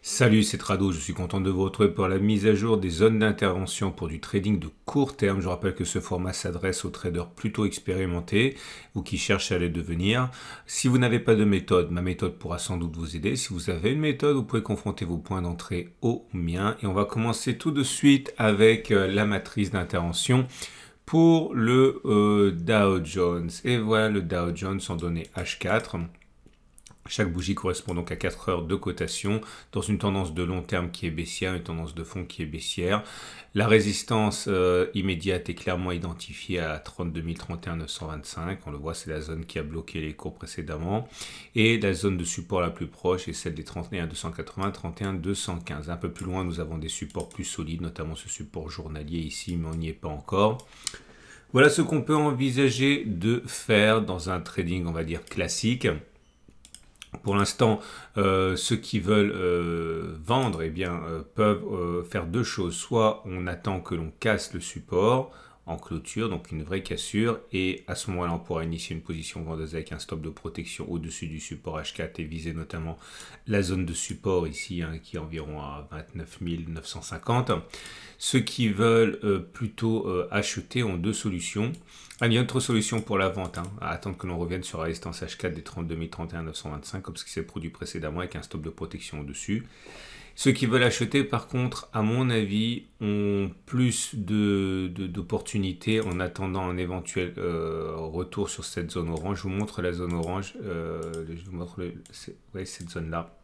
Salut, c'est Trado, je suis content de vous retrouver pour la mise à jour des zones d'intervention pour du trading de court terme. Je rappelle que ce format s'adresse aux traders plutôt expérimentés ou qui cherchent à les devenir. Si vous n'avez pas de méthode, ma méthode pourra sans doute vous aider. Si vous avez une méthode, vous pouvez confronter vos points d'entrée au mien. Et on va commencer tout de suite avec la matrice d'intervention pour le Dow Jones. Et voilà le Dow Jones en données H4. Chaque bougie correspond donc à 4 heures de cotation dans une tendance de long terme qui est baissière, une tendance de fond qui est baissière. La résistance immédiate est clairement identifiée à 32 031 925. On le voit, c'est la zone qui a bloqué les cours précédemment. Et la zone de support la plus proche est celle des 31 280, 31 215. Un peu plus loin, nous avons des supports plus solides, notamment ce support journalier ici, mais on n'y est pas encore. Voilà ce qu'on peut envisager de faire dans un trading, on va dire, classique. Pour l'instant, ceux qui veulent vendre peuvent faire deux choses. Soit on attend que l'on casse le support en clôture, donc une vraie cassure, et à ce moment-là, on pourra initier une position vendeuse avec un stop de protection au-dessus du support H4 et viser notamment la zone de support ici, qui est environ à 29 950. Ceux qui veulent plutôt acheter ont deux solutions. Il y a une autre solution pour la vente, à attendre que l'on revienne sur la résistance H4 des 32 031 925, comme ce qui s'est produit précédemment avec un stop de protection au-dessus. Ceux qui veulent acheter, par contre, à mon avis, ont plus d'opportunités en attendant un éventuel retour sur cette zone orange. Je vous montre la zone orange, je vous montre cette zone-là.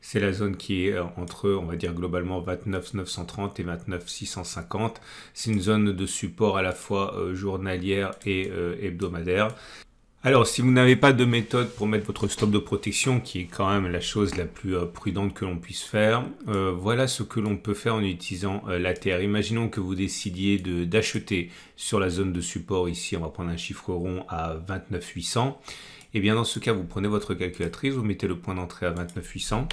C'est la zone qui est entre, on va dire globalement 29 930 et 29 650. C'est une zone de support à la fois journalière et hebdomadaire. Alors, si vous n'avez pas de méthode pour mettre votre stop de protection, qui est quand même la chose la plus prudente que l'on puisse faire, voilà ce que l'on peut faire en utilisant l'ATR. Imaginons que vous décidiez d'acheter sur la zone de support ici, on va prendre un chiffre rond à 29 800. Et bien dans ce cas, vous prenez votre calculatrice, vous mettez le point d'entrée à 29 800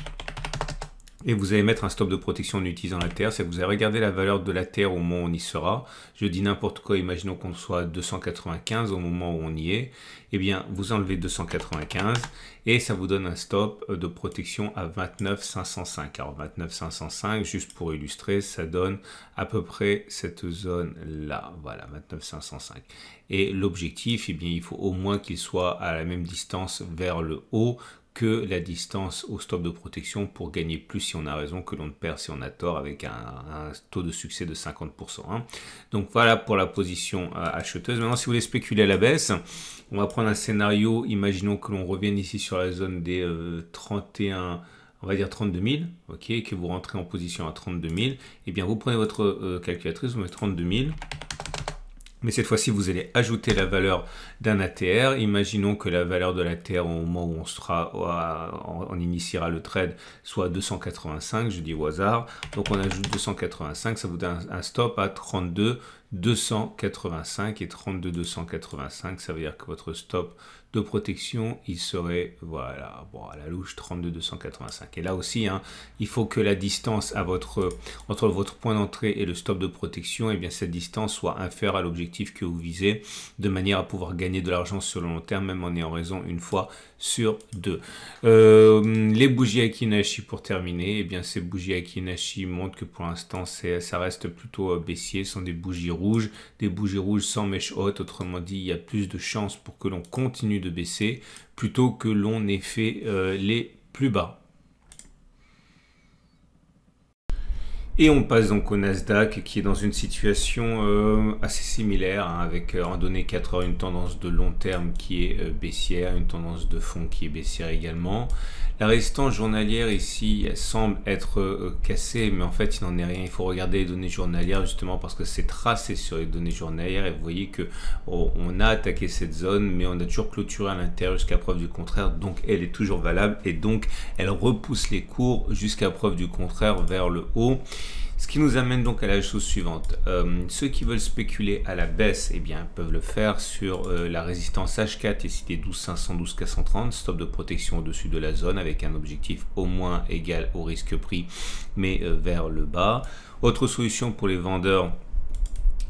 et vous allez mettre un stop de protection en utilisant la terre. C'est que vous allez regarder la valeur de la terre au moment où on y sera. Je dis n'importe quoi, imaginons qu'on soit à 295 au moment où on y est. Eh bien, vous enlevez 295 et ça vous donne un stop de protection à 29 505. Alors 29 505, juste pour illustrer, ça donne à peu près cette zone-là. Voilà, 29 505. Et l'objectif, eh bien, il faut au moins qu'il soit à la même distance vers le haut que la distance au stop de protection pour gagner plus si on a raison que l'on ne perd si on a tort, avec un taux de succès de 50%. Donc voilà pour la position acheteuse. Maintenant, si vous voulez spéculer à la baisse, on va prendre un scénario. Imaginons que l'on revienne ici sur la zone des 31, on va dire 32 000, ok, et que vous rentrez en position à 32 000. Eh bien, vous prenez votre calculatrice, vous mettez 32 000. Mais cette fois-ci, vous allez ajouter la valeur d'un ATR. Imaginons que la valeur de l'ATR au moment où on initiera le trade soit 285, je dis au hasard. Donc on ajoute 285, ça vous donne un stop à 32 285 et 32 285, ça veut dire que votre stop de protection, il serait, voilà, bon, à la louche, 32 285. Et là aussi, il faut que la distance entre votre point d'entrée et le stop de protection, eh bien, cette distance soit inférieure à l'objectif que vous visez, de manière à pouvoir gagner de l'argent sur le long terme, même en ayant raison une fois sur deux. Les bougies Akinashi pour terminer, eh bien, ces bougies Akinashi montrent que pour l'instant, ça reste plutôt baissier. Ce sont des bougies rouges sans mèche haute. Autrement dit, il y a plus de chances pour que l'on continue de baisser plutôt que l'on ait fait les plus bas. Et on passe donc au Nasdaq qui est dans une situation assez similaire, avec en données 4 heures une tendance de long terme qui est baissière, une tendance de fond qui est baissière également. La résistance journalière ici elle semble être cassée, mais en fait il n'en est rien. Il faut regarder les données journalières justement parce que c'est tracé sur les données journalières et vous voyez que on a attaqué cette zone, mais on a toujours clôturé à l'intérieur jusqu'à preuve du contraire, donc elle est toujours valable et donc elle repousse les cours jusqu'à preuve du contraire vers le haut. Ce qui nous amène donc à la chose suivante. Ceux qui veulent spéculer à la baisse, eh bien, peuvent le faire sur la résistance H4 ici des 12 500, 12 430, stop de protection au-dessus de la zone avec un objectif au moins égal au risque pris, mais vers le bas. Autre solution pour les vendeurs,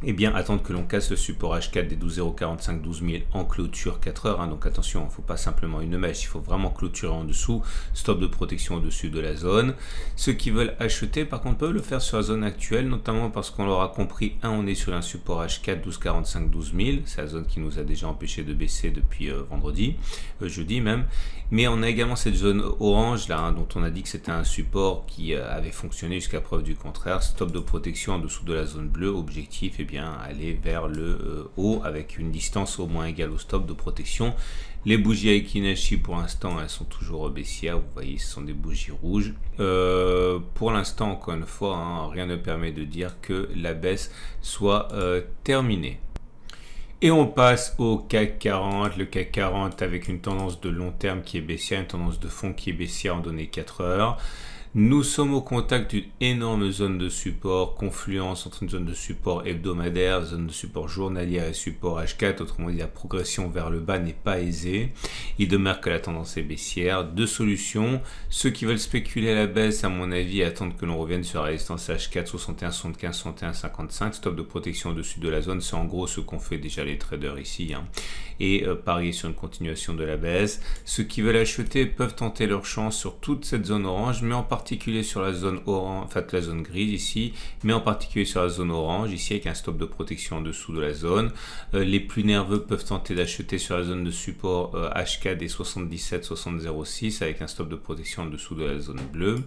eh bien attendre que l'on casse le support H4 des 12,045 12000 en clôture 4 heures. Donc attention, il ne faut pas simplement une mèche, il faut vraiment clôturer en dessous, stop de protection au-dessus de la zone. Ceux qui veulent acheter par contre peuvent le faire sur la zone actuelle, notamment parce qu'on l'aura compris, on est sur un support H4 12,45 12000, c'est la zone qui nous a déjà empêché de baisser depuis jeudi même, mais on a également cette zone orange là, dont on a dit que c'était un support qui avait fonctionné jusqu'à preuve du contraire, stop de protection en dessous de la zone bleue, objectif aller vers le haut avec une distance au moins égale au stop de protection. Les bougies Aiki Nashi pour l'instant elles sont toujours baissières, vous voyez ce sont des bougies rouges. Pour l'instant encore une fois, rien ne permet de dire que la baisse soit terminée. Et on passe au CAC 40, le CAC 40 avec une tendance de long terme qui est baissière, une tendance de fond qui est baissière en données 4 heures. Nous sommes au contact d'une énorme zone de support, confluence entre une zone de support hebdomadaire, zone de support journalière et support H4. Autrement dit, la progression vers le bas n'est pas aisée. Il demeure que la tendance est baissière. Deux solutions. Ceux qui veulent spéculer à la baisse, à mon avis, attendent que l'on revienne sur la résistance H4, 61, 75, 61, 55. Stop de protection au-dessus de la zone. C'est en gros ce qu'ont fait déjà les traders ici. Et parier sur une continuation de la baisse. Ceux qui veulent acheter peuvent tenter leur chance sur toute cette zone orange, mais en particulier sur la zone orange, en fait la zone grise ici, mais en particulier sur la zone orange ici avec un stop de protection en dessous de la zone. Les plus nerveux peuvent tenter d'acheter sur la zone de support H4 des 77 6006 avec un stop de protection en dessous de la zone bleue.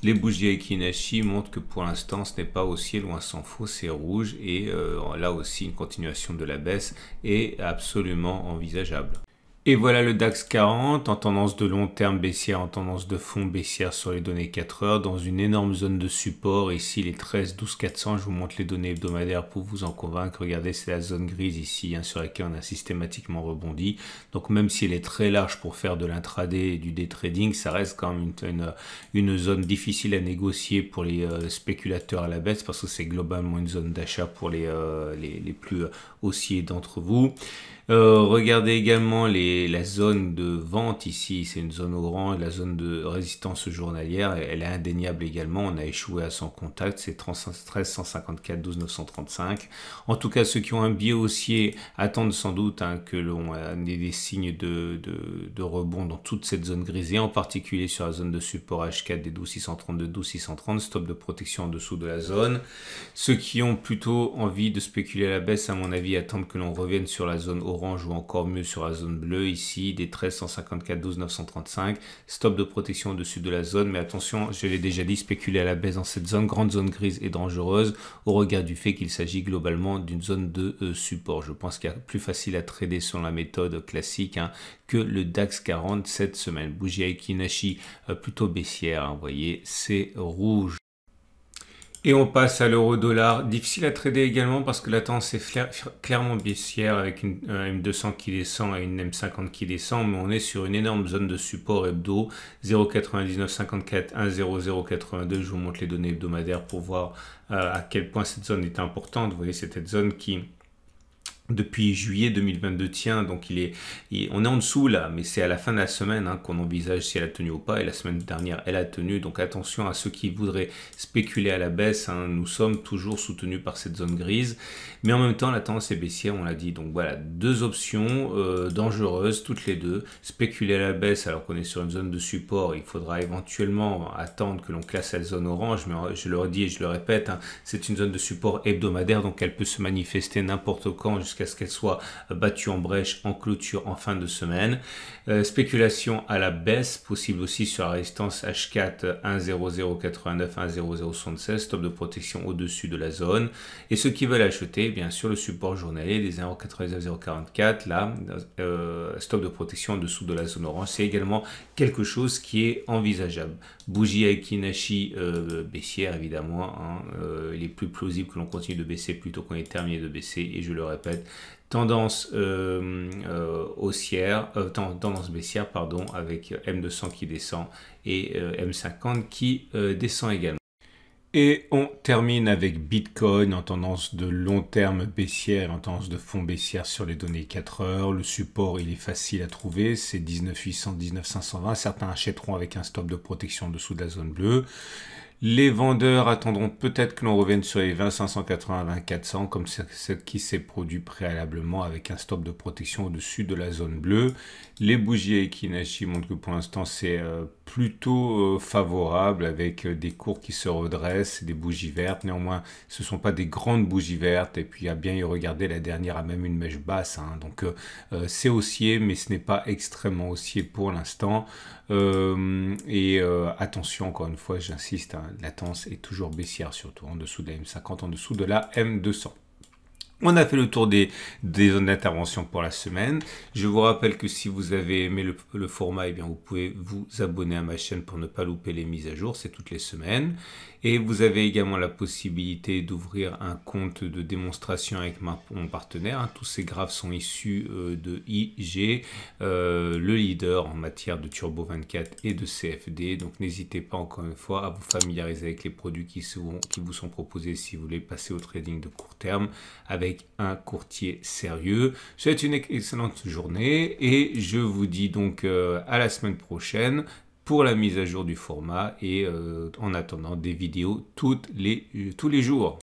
Les bougies Aiki Nashi montrent que pour l'instant ce n'est pas haussier, loin s'en faut, c'est rouge et là aussi une continuation de la baisse est absolument envisageable. Et voilà le DAX 40 en tendance de long terme baissière, en tendance de fond baissière sur les données 4 heures, dans une énorme zone de support. Ici, les 13 12 400, je vous montre les données hebdomadaires pour vous en convaincre. Regardez, c'est la zone grise ici, sur laquelle on a systématiquement rebondi. Donc même si elle est très large pour faire de l'intraday et du day trading, ça reste quand même une zone difficile à négocier pour les spéculateurs à la baisse, parce que c'est globalement une zone d'achat pour les plus haussiers d'entre vous. Regardez également la zone de vente ici, c'est une zone orange, la zone de résistance journalière, elle est indéniable également, on a échoué à son contact, c'est 13 154 12 935. En tout cas, ceux qui ont un biais haussier attendent sans doute que l'on ait des signes de rebond dans toute cette zone grisée, en particulier sur la zone de support H4 des 12 632 12 630, stop de protection en dessous de la zone. Ceux qui ont plutôt envie de spéculer à la baisse, à mon avis, attendent que l'on revienne sur la zone orange ou encore mieux sur la zone bleue ici, des 13 154 12 935, stop de protection au-dessus de la zone, mais attention, je l'ai déjà dit, spéculer à la baisse dans cette zone, grande zone grise et dangereuse au regard du fait qu'il s'agit globalement d'une zone de support. Je pense qu'il y a plus facile à trader sur la méthode classique que le DAX 40 cette semaine. Bougie Aiki Nashi plutôt baissière, vous voyez, c'est rouge. Et on passe à l'euro-dollar. Difficile à trader également parce que la tendance est clairement baissière avec une M200 qui descend et une M50 qui descend, mais on est sur une énorme zone de support hebdo, 0,9954, 1,0082. Je vous montre les données hebdomadaires pour voir à quel point cette zone est importante. Vous voyez, c'est cette zone qui depuis juillet 2022 tient, donc on est en dessous là, mais c'est à la fin de la semaine qu'on envisage si elle a tenu ou pas, et la semaine dernière elle a tenu, donc attention à ceux qui voudraient spéculer à la baisse, nous sommes toujours soutenus par cette zone grise, mais en même temps la tendance est baissière, on l'a dit, donc voilà, deux options dangereuses, toutes les deux. Spéculer à la baisse alors qu'on est sur une zone de support, il faudra éventuellement attendre que l'on classe la zone orange, mais je le redis et je le répète, c'est une zone de support hebdomadaire, donc elle peut se manifester n'importe quand jusqu'à ce qu'elle soit battue en brèche en clôture en fin de semaine. Spéculation à la baisse, possible aussi sur la résistance H4 1,0089, 1,0076, stop de protection au-dessus de la zone. Et ceux qui veulent acheter, bien sûr, le support journalier des 0,99,044, là, stop de protection en dessous de la zone orange, c'est également quelque chose qui est envisageable. Bougie Aiki Nashi baissière, évidemment, il est plus plausible que l'on continue de baisser plutôt qu'on ait terminé de baisser, et je le répète, tendance haussière, tendance baissière, pardon, avec M200 qui descend et M50 qui descend également. Et on termine avec Bitcoin en tendance de long terme baissière, en tendance de fond baissière sur les données 4 heures. Le support, il est facile à trouver, c'est 19 800, 19 520. Certains achèteront avec un stop de protection en dessous de la zone bleue. Les vendeurs attendront peut-être que l'on revienne sur les 20 580, 20 400, comme ce qui s'est produit préalablement avec un stop de protection au-dessus de la zone bleue. Les bougies Equinashi montrent que pour l'instant c'est plutôt favorable avec des cours qui se redressent, des bougies vertes. Néanmoins, ce ne sont pas des grandes bougies vertes. Et puis à bien y regarder, la dernière a même une mèche basse. Donc c'est haussier, mais ce n'est pas extrêmement haussier pour l'instant. Attention, encore une fois, j'insiste, la tendance est toujours baissière, surtout en dessous de la M50, en dessous de la M200. On a fait le tour des zones d'intervention pour la semaine. Je vous rappelle que si vous avez aimé le format, eh bien vous pouvez vous abonner à ma chaîne pour ne pas louper les mises à jour, c'est toutes les semaines. Et vous avez également la possibilité d'ouvrir un compte de démonstration avec mon partenaire. Tous ces graphes sont issus de IG, le leader en matière de Turbo 24 et de CFD. Donc n'hésitez pas encore une fois à vous familiariser avec les produits qui vous sont proposés si vous voulez passer au trading de court terme avec un courtier sérieux. Je vous souhaite une excellente journée et je vous dis donc à la semaine prochaine pour la mise à jour du format et en attendant des vidéos tous les jours.